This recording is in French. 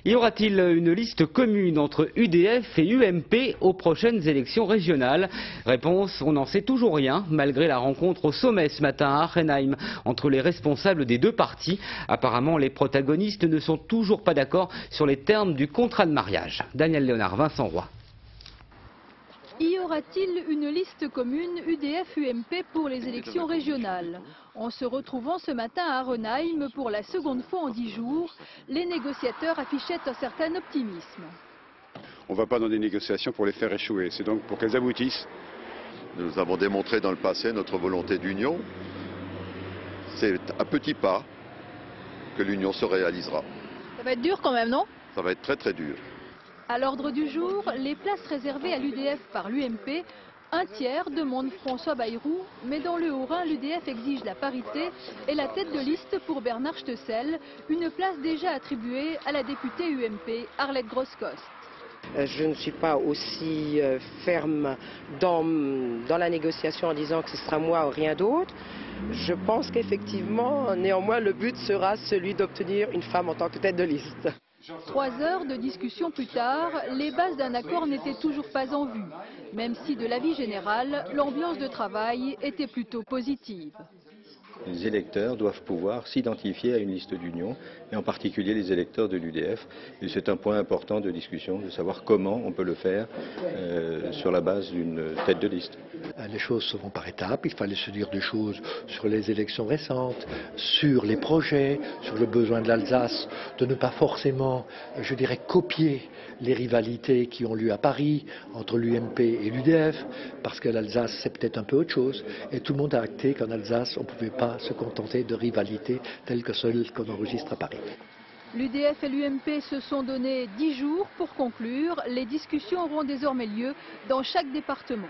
Y aura-t-il une liste commune entre UDF et UMP aux prochaines élections régionales? Réponse, on n'en sait toujours rien, malgré la rencontre au sommet ce matin à Achenheim entre les responsables des deux partis. Apparemment, les protagonistes ne sont toujours pas d'accord sur les termes du contrat de mariage. Daniel Léonard, Vincent Roy. Y aura-t-il une liste commune UDF-UMP pour les élections régionales? En se retrouvant ce matin à Achenheim pour la seconde fois en 10 jours, les négociateurs affichaient un certain optimisme. On ne va pas dans des négociations pour les faire échouer, c'est donc pour qu'elles aboutissent. Nous avons démontré dans le passé notre volonté d'union. C'est à petits pas que l'union se réalisera. Ça va être dur quand même, non? Ça va être très très dur. À l'ordre du jour, les places réservées à l'UDF par l'UMP, un tiers demande François Bayrou, mais dans le Haut-Rhin, l'UDF exige la parité et la tête de liste pour Bernard Steussel, une place déjà attribuée à la députée UMP Arlette Grosskost. Je ne suis pas aussi ferme dans la négociation en disant que ce sera moi ou rien d'autre. Je pense qu'effectivement, néanmoins, le but sera celui d'obtenir une femme en tant que tête de liste. 3 heures de discussion plus tard, les bases d'un accord n'étaient toujours pas en vue, même si de l'avis général, l'ambiance de travail était plutôt positive. Les électeurs doivent pouvoir s'identifier à une liste d'union, et en particulier les électeurs de l'UDF. Et c'est un point important de discussion, de savoir comment on peut le faire sur la base d'une tête de liste. Les choses se font par étapes, il fallait se dire des choses sur les élections récentes, sur les projets, sur le besoin de l'Alsace, de ne pas forcément, je dirais, copier les rivalités qui ont lieu à Paris entre l'UMP et l'UDF, parce que l'Alsace c'est peut-être un peu autre chose, et tout le monde a acté qu'en Alsace on ne pouvait pas se contenter de rivalités telles que celles qu'on enregistre à Paris. L'UDF et l'UMP se sont donné 10 jours pour conclure. Les discussions auront désormais lieu dans chaque département.